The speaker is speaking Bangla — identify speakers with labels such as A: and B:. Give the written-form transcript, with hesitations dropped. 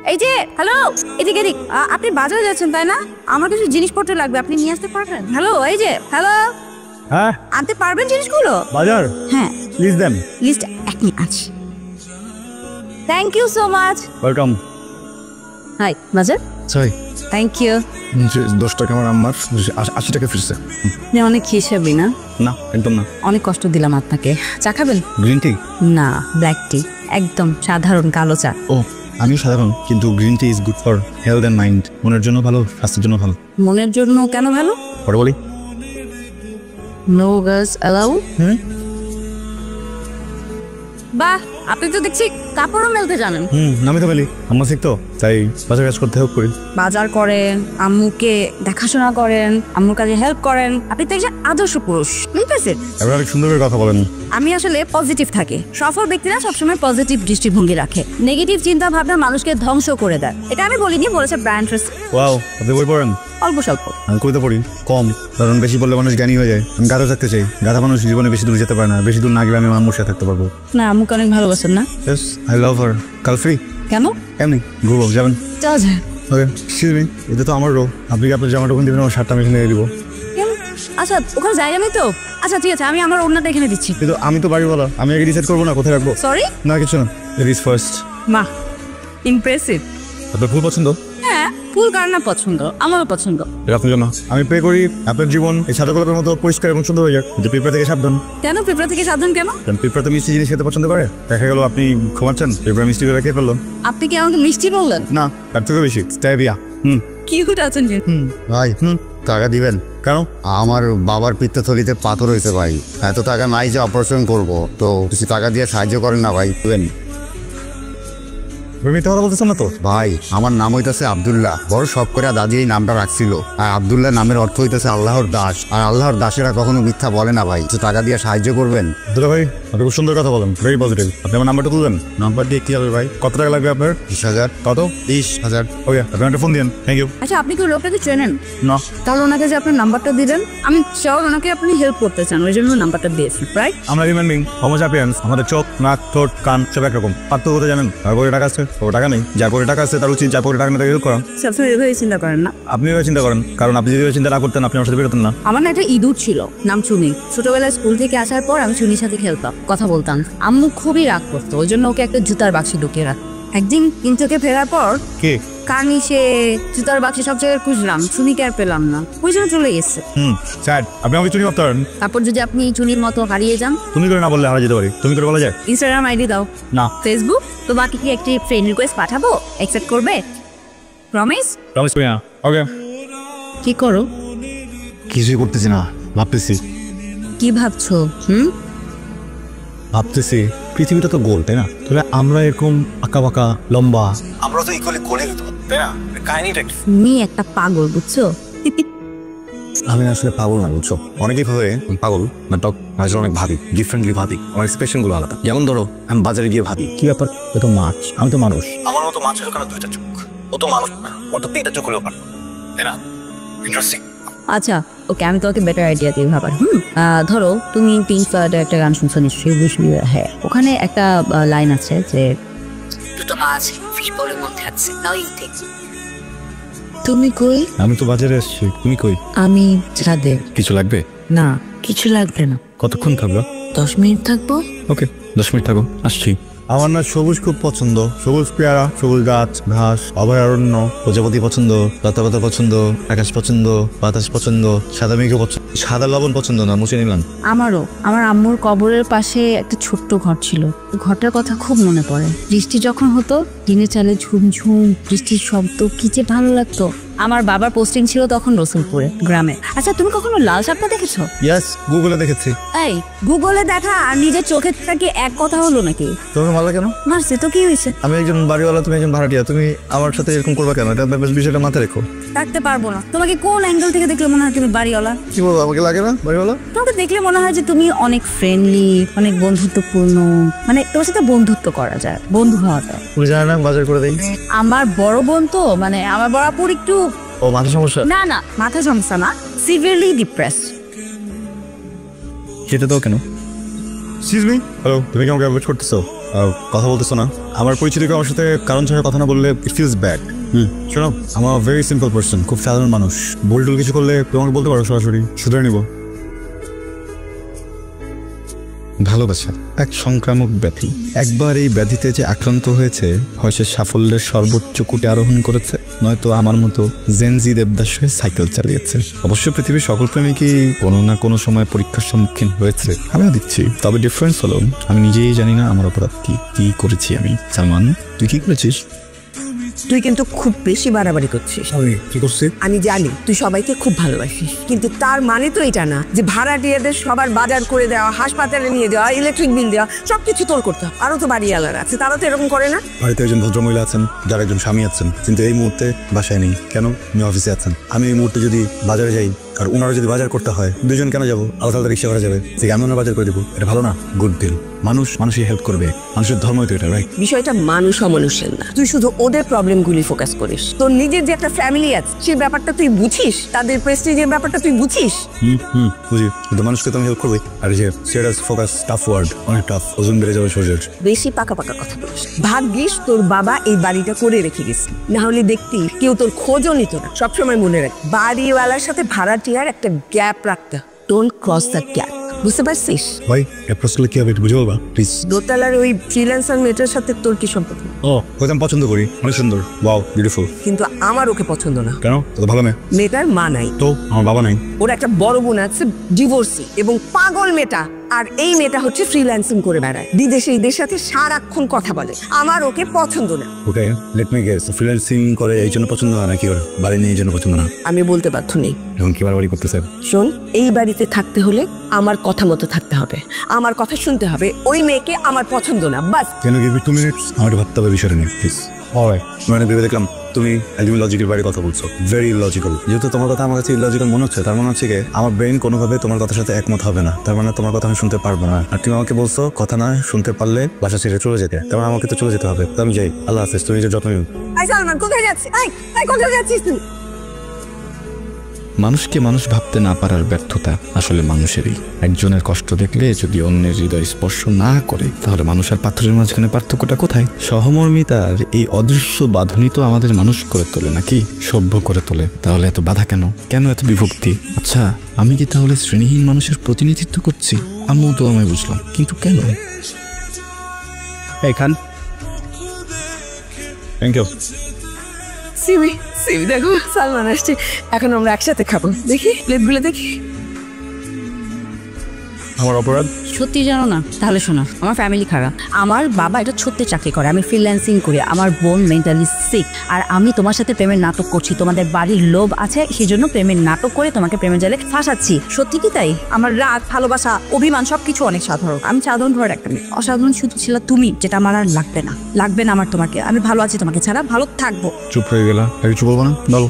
A: এই যে হ্যালো, এদিকে এদিক। আপনি বাজারে যাচ্ছেন তাই না? আমার কিছু জিনিসপত্র লাগবে, আপনি নিয়ে আসতে পারবেন? হ্যালো, এই যে হ্যালো,
B: হ্যাঁ
A: আনতে পারবেন জিনিসগুলো?
B: বাজার,
A: হ্যাঁ
B: লিস্ট দেন।
A: লিস্ট এখনই আছে। Thank you so much.
B: Welcome.
A: Hi বাজার।
B: Sorry,
A: thank you.
B: 10 টাকা আমার আম্মার, 80 টাকা ফিরছে।
A: আপনি অনেক হিসেবি না?
B: না একদম না।
A: অনেক কষ্ট দিলাম আপনাকে। চা খাবেন?
B: Green tea?
A: না, ব্ল্যাক টি, একদম সাধারণ কালো চা।
B: ও আমিও সাধারণ, কিন্তু green tea is good for health and mind. মনের জন্য ভালো, স্বাস্থ্যের জন্য ভালো।
A: মনের জন্য কেন ভালো?
B: পরে বলি।
A: No girls allow. বাহ, আপনি তো দেখছি কাপড়ও মেলতে জানেন।
B: নামি তো মেলি, আম্মা শিখতো, তাই বাজার কাজ করতে হেল্প করি।
A: বাজার করেন, আম্মুকে দেখাশোনা করেন, আম্মুর কাজে হেল্প করেন। আপনি তো একজন আদর্শ পুরুষ।
B: এবার অনেক সুন্দর করে কথা বলেন।
A: আমি আসলে পজিটিভ থাকি। সফল ব্যক্তিরা সবসময় পজিটিভ দৃষ্টিভঙ্গি রাখে। নেগেটিভ চিন্তা ভাবনা মানুষকে ধ্বংস করে দেয়। এটা আমি বলিনি, বলেছে ব্রায়ান ট্রেসি।
B: ওয়াও, আপনি বই পড়েন?
A: অল্প স্বল্প।
B: আমি কবিতা পড়ি কম, কারণ বেশি পড়লে মানুষ জ্ঞানী হয়ে যায়। আমি গাধা থাকতে চাই। গাধা মানুষ জীবনে বেশি দূর যেতে পারে না। বেশি দূর না গেলে আমি আম্মুর সাথে থাকতে পারবো
A: না। আম্মুকে অনেক ভালোবাসেন না?
B: ইয়েস, আই লাভ হার। কাল ফ্রি?
A: কেন?
B: এমনি ঘুরবো, যাবেন?
A: চল যা।
B: ওকে, এক্সকিউজ মি, এটা তো আমার রো। আপনি কি আপনার জামাটা ওখানে দিবেন, আমার শার্টটা আমি এখানে দিয়ে দিব?
A: কেন? আচ্ছা, ওখানে জায়গা নেই তো? আচ্ছা ঠিক আছে, আমি আমার ওড়নাটা এখানে দিচ্ছি।
B: কিন্তু আমি তো বাড়িওয়ালা, আমি আগে ডিসাইড করবো না কোথায় রাখবো।
A: সরি?
B: না কিছু না, লেডিস ফার্স্ট।
A: বাহ, ইমপ্রেসিভ।
B: আপনার ফুল পছন্দ?
A: হ্যাঁ, ফুল কার না পছন্দ, আমারও পছন্দ।
B: আপনার জন্য আমি পে করি। আপনার জীবন এই সাদা গোলাপের মতো পরিষ্কার এবং সুন্দর হয়ে যাক, কিন্তু পিঁপড়া থেকে সাবধান।
A: কেন পিঁপড়া থেকে সাবধান কেন?
B: কারণ পিঁপড়া তো মিষ্টি জিনিস খেতে পছন্দ করে। দেখা গেল আপনি ঘুমাচ্ছেন, পিঁপড়া মিষ্টি করে খেয়ে ফেললো।
A: আপনি কি আমাকে মিষ্টি বললেন?
B: না, তার থেকে বেশি স্ট্যাভিয়া।
A: কিউট আছেন যে।
C: ভাই টাকা দিবেন?
B: কেন?
C: আমার বাবার পিত্তথলিতে পাথর হয়েছে ভাই, এত টাকা নাই যে অপারেশন করব, তো কিছু টাকা দিয়ে সাহায্য করেন না ভাই। দিবেন?
B: মিথ্যা কথা বলতেছেন না তো?
C: ভাই আমার নাম হইতেছে আব্দুল্লাহ, বড় শখ করে দাদি এই নামটা রাখছিল। আর আব্দুল্লাহ নামের অর্থ হইতেছে আল্লাহর দাস, আর আল্লাহর দাসেরা কখনো মিথ্যা বলে না ভাই। কিছু টাকা দিয়ে সাহায্য করবেন?
B: দুলা ভাই, আপনি খুব সুন্দর কথা বলেন, ভেরি পজিটিভ। আপনি আমার নাম্বারটা তুলবেন? নাম্বার দিয়ে কি হবে ভাই? কত টাকা লাগবে আপনার?
C: 20,000।
B: কত?
C: 20,000।
B: ওকে, আপনি একটা ফোন দিন। Thank you.
A: আচ্ছা, আপনি কি লোকটাকে চেনেন?
B: না।
A: তাহলে ওনাকে যে আপনার নাম্বারটা দিলেন, আমি চাও ওনাকে আপনি হেল্প করতে চান, ওই জন্য নাম্বারটা দিয়েছি, রাইট?
B: আমরা হিউম্যান বিং, হোমোসাপিয়েন্স। আমাদের চোখ, নাক, ঠোঁট, কান সব একরকম। পার্থক্য কোথায় জানেন? তার পরে টাকা আছে, ও টাকা নেই। যার পরে টাকা আছে তার উচিত যার পরে টাকা নেই তাকে হেল্প করা।
A: সবসময় এভাবে চিন্তা করেন না।
B: আপনি এভাবে চিন্তা করেন, কারণ আপনি যদি চিন্তা না করতেন আপনি আমার সাথে বেরোতেন না।
A: আমার না একটা ইঁদুর ছিল, নাম চুনি। ছোটবেলায় স্কুল থেকে আসার পর আমি চুনির সাথে খেলতাম, কথা বলতাম। আম্মু খুবই রাগ করতো, ওই জন্য ওকে একটা জুতার বাক্সে ঢুকিয়ে রাখ। একদিন কিন থেকে ফেরার পর
B: কে
A: কার্নিশে জুতার বাক্সে সব জায়গায় খুঁজলাম, চুনিকে আর পেলাম না, ওই জন্য চলে গেছে।
B: স্যার, আপনি আমাকে চুরি করতে পারেন।
A: তারপর যদি আপনি চুনির মতো হারিয়ে যান?
B: তুমি করে না বললে হারা যেতে পারি। তুমি করে বলা যায়?
A: ইনস্টাগ্রাম আইডি দাও।
B: না।
A: ফেসবুক? তোমাকে কি একটি ফ্রেন্ড রিকোয়েস্ট পাঠাবো, অ্যাকসেপ্ট করবে? প্রমিস?
B: প্রমিস করি না। ওকে।
A: কি করো?
B: কিছুই করতেছি না, ভাবতেছি।
A: কি ভাবছো?
B: ভাবতেছি পৃথিবীটা তো গোল, তাই না? তাহলে আমরা এরকম আঁকা বাঁকা লম্বা, আমরা তো ইকুয়ালি গোলের, তাই না? কাহিনীটা কি?
A: তুমি একটা পাগল, বুঝছো?
B: আমি আসলে পাগল না, বুঝছো? অনেকেই ভাবে পাগল, বাট আসলে অনেক ভাবি, ডিফারেন্টলি ভাবি। আমার এক্সপ্রেশন গুলো আলাদা। যেমন ধরো, আমি বাজারে গিয়ে ভাবি কি ব্যাপার, ও তো মাছ, আমি তো মানুষ। আমার মতো মাছের ওখানে 2টা চোখ, ও তো মানুষ না, ও তো 3টা চোখ হলেও পারে, তাই না? ইন্টারেস্টিং।
A: আচ্ছা ওকে, আমি তোমাকে বেটার আইডিয়া দিই ভাবার। ধরো তুমি পিঙ্ক ফ্লয়েডের একটা গান শুনছো নিশ্চয়ই, উইশ মি ওয়্যার হেয়ার। ওখানে একটা লাইন আছে যে দুটো মাছ ফিশ বোলের মধ্যে আছে, নাও ইউ টেক। তুমি কই?
B: আমি তো বাজারে আসছি, তুমি কই?
A: আমি ছাদে।
B: কিছু লাগবে?
A: না, কিছু লাগবে না।
B: কতক্ষণ থাকবো?
A: 10 মিনিট থাকবো।
B: ওকে, 10 মিনিট থাকো, আসছি। আমার না সবুজ খুব পছন্দ, সবুজ পেয়ারা, সবুজ গাছ, ঘাস, অভয়ারণ্য, প্রজাপতি পছন্দ, লতা পাতা পছন্দ, আকাশ পছন্দ, বাতাস পছন্দ, সাদা মেঘ পছন্দ, সাদা লবণ পছন্দ না, মুছে নিলাম।
A: আমারও। আমার আম্মুর কবরের পাশে একটা ছোট্ট ঘর ছিল, ঘরটার কথা খুব মনে পড়ে। বৃষ্টি যখন হতো, টিনের চালে ঝুমঝুম বৃষ্টির শব্দ, কি যে ভালো লাগতো। আমার বাবার পোস্টিং ছিল তখন রসুলপুরে, গ্রামে। আচ্ছা, তুমি কখনো লাল সাপটা দেখেছো?
B: ইয়েস, গুগলে দেখেছি।
A: এই গুগলে দেখা আর নিজের চোখের থেকে এক কথা হলো নাকি?
B: তোমাকে ভালো কেন?
A: মারছে তো, কি হয়েছে?
B: আমি একজন বাড়িওয়ালা, তুমি একজন ভাড়াটিয়া, তুমি আমার সাথে এরকম করবা কেন? এটা বিষয়টা মাথায় রেখো।
A: থাকতে পারবো না। তোমাকে কোন অ্যাঙ্গেল থেকে দেখলে মনে হয় তুমি বাড়িওয়ালা?
B: কি বলবো, আমাকে লাগে না বাড়িওয়ালা?
A: তোমাকে দেখলে মনে হয় যে তুমি অনেক ফ্রেন্ডলি, অনেক বন্ধুত্বপূর্ণ, মানে তোমার সাথে বন্ধুত্ব করা যায়, বন্ধু হওয়া যায়।
B: তুমি জানো না বাজার করে দেই?
A: আমার বড় বোন তো, মানে আমার বড় আপুর একটু
B: ও মাথা সমস্যা?
A: না না, মাথা সমস্যা না, সিভিয়ারলি ডিপ্রেসড।
B: খেতে দাও কেন? এক্সকিউজ মি, হ্যালো, তুমি কি আমাকে অ্যাভয়েড করতেছো? কথা বলতেছো না? আমার পরিচিত কেউ আমার সাথে কারণ ছাড়া কথা না বললে ইট ফিলস ব্যাড। শোনো, আমার ভেরি সিম্পল পার্সন, খুব সাধারণ মানুষ। ভুল কিছু করলে তোমাকে বলতে পারো, সরাসরি শুধরে নিব।
D: ভালোবাসা এক সংক্রামক ব্যাধি। একবার এই ব্যাধিতে যে আক্রান্ত হয়েছে, হয় সে সাফল্যের সর্বোচ্চ কুটে আরোহণ করেছে, নয়তো আমার মতো জেনজি দেবদাস হয়ে সাইকেল চালিয়েছে। অবশ্য পৃথিবীর সকল প্রেমিকই কোনো না কোনো সময় পরীক্ষার সম্মুখীন হয়েছে, আমিও দিচ্ছি। তবে ডিফারেন্স হলো আমি নিজেই জানি না আমার অপরাধ কি করেছি আমি। সালমান, তুই কি করেছিস?
E: তুই কিন্তু খুব বেশি বাড়াবাড়ি করছিস।
B: আমি কি করছি?
E: আমি জানি তুই সবাইকে খুব ভালোবাসিস, কিন্তু তার মানে তো এটা না যে ভাড়াটিয়াদের সবার বাজার করে দেওয়া, হাসপাতালে নিয়ে যাওয়া, ইলেকট্রিক বিল দেওয়া সবকিছু তোর করতে হবে। আরো তো বাড়িওয়ালারা আছে, তারা তো এরকম করে না।
B: বাড়িতে একজন ভদ্রমহিলা আছেন, যার একজন স্বামী আছেন, কিন্তু এই মুহূর্তে বাসায় নেই। কেন? উনি অফিসে আছেন। আমি এই মুহূর্তে যদি বাজারে যাই আর ওনারা যদি বাজার করতে হয়, দুজন কেন যাবো? আলাদা আলাদা রিক্সা করা যাবে, যে আমি ওনার বাজার করে দেবো। এটা ভালো না? Good deal. মানুষই হেল্প করবে, মানুষের ধর্মই তো এটা, রাইট?
E: বিষয়টা মানুষ অমানুষের না, তুই শুধু ওদের প্রবলেমগুলি ফোকাস করিস। তোর নিজের যে একটা ফ্যামিলি আছে, সেই ব্যাপারটা তুই বুঝিস, তাদের প্রেস্টিজের ব্যাপারটা তুই বুঝিস।
B: বুঝি, কিন্তু মানুষকে তো আমি হেল্প করবি। আর যে স্টেটাস ফোকাস, টাফ ওয়ার্ড, অনেক টাফ, ওজন বেড়ে যাবে শরীরের।
E: বেশি পাকা পাকা কথা বলিস। ভাগ্যিস তোর বাবা এই বাড়িটা করে রেখে গেছে, না হলে দেখতি কেউ তোর খোঁজও নিত না। সবসময় মনে রাখ, বাড়িওয়ালার সাথে ভাড়াটিয়ার একটা গ্যাপ রাখতে, ডোন্ট ক্রস দ্য গ্যাপ। বুঝতে পারছিস?
B: ভাই অ্যাপ্রোচ করলে কি হবে একটু বুঝে বলবা প্লিজ?
E: দোতলার ওই ফ্রিল্যান্সার মেয়েটার সাথে তোর কি সম্পর্ক?
B: ও, ওকে আমি পছন্দ করি, অনেক সুন্দর, ওয়াও, বিউটিফুল।
E: কিন্তু আমার ওকে পছন্দ না।
B: কেন? তো ভালো মেয়ে।
E: মেয়েটার মা নাই,
B: তো আমার বাবা নাই।
E: ওর একটা বড় বোন আছে, ডিভোর্সি এবং পাগল মেয়েটা। আর এই মেয়েটা হচ্ছে ফ্রিল্যান্সিং করে বেড়ায়, বিদেশে এদের সাথে সারাক্ষণ কথা বলে। আমার ওকে পছন্দ না।
B: ওকে, লেট মি গেস, ফ্রিল্যান্সিং করে এই জন্য পছন্দ না, নাকি ওর বাড়ি নিয়ে এই জন্য পছন্দ না?
E: আমি বলতে বাধ্য নেই।
B: এখন কি বাড়ি করতেছে?
E: শোন, এই বাড়িতে থাকতে হলে আমার কথা মতো থাকতে হবে, আমার কথা শুনতে হবে। ওই মেয়েকে আমার পছন্দ না, বাস।
B: কেন গিভি 2 মিনিটস? আমার ভাবতে হবে বিষয়টা নিয়ে, প্লিজ। অলরাইট, মানে ভেবে দেখলাম তুমি একদমই লজিক্যাল বাইরে কথা বলছো, ভেরি লজিক্যাল। যেহেতু তোমার কথা আমার কাছে ইলজিক্যাল মনে হচ্ছে, তার মানে হচ্ছে কি আমার ব্রেন কোনোভাবে তোমার কথার সাথে একমত হবে না। তার মানে তোমার কথা আমি শুনতে পারবো না। আর তুমি আমাকে বলছো কথা না শুনতে পারলে বাসা ছেড়ে চলে যেতে, তার মানে আমাকে তো চলে যেতে হবে। তো আমি যাই, আল্লাহ হাফেজ, তুমি নিজের যত্ন নিও।
E: সালমান, কোথায় যাচ্ছিস? কোথায় যাচ্ছিস তুই?
D: মানুষকে মানুষ ভাবতে না পারার ব্যর্থতা আসলে মানুষেরই। একজনের কষ্ট দেখলে যদি অন্যের হৃদয় স্পর্শ না করে, তাহলে মানুষ আর পাথরের মাঝখানে পার্থক্যটা কোথায়? সহমর্মিতার এই অদৃশ্য বাঁধনই তো আমাদের মানুষ করে তোলে, নাকি সভ্য করে তোলে। তাহলে এত বাধা কেন? কেন এত বিভক্তি? আচ্ছা, আমি কি তাহলে শ্রেণীহীন মানুষের প্রতিনিধিত্ব করছি? আমিও তো আমায় বুঝলাম, কিন্তু কেন?
B: এখান থ্যাংক ইউ।
E: সিমি দেখো, সালমান আসছে, এখন আমরা একসাথে খাবো। দেখি প্লেটগুলো, দেখি।
B: আমার অপরাধ?
A: সত্যি জানো না? তাহলে শোনো, আমার ফ্যামিলি খারাপ। আমার বাবা এটা ছোট্ট চাকরি করে, আমি ফ্রিল্যান্সিং করি। আমার বোন মেন্টালি সিক। আর আমি তোমার সাথে প্রেমের নাটক করছি। তোমাদের বাড়ির লোভ আছে, সেজন্য প্রেমের নাটক করে তোমাকে প্রেমের জালে ফাঁসাচ্ছি। সত্যি কি তাই? আমার রাগ, ভালোবাসা, অভিমান সবকিছু অনেক সাধারণ। আমি সাধারণ ঘরের একটা মেয়ে। অসাধারণ শুধু ছিল তুমি, যেটা আমার আর লাগবে না আমার তোমাকে। আমি ভালো আছি তোমাকে ছাড়া, ভালো থাকবো।
B: চুপ হয়ে গেলা, কিছু বলবো না? বলো।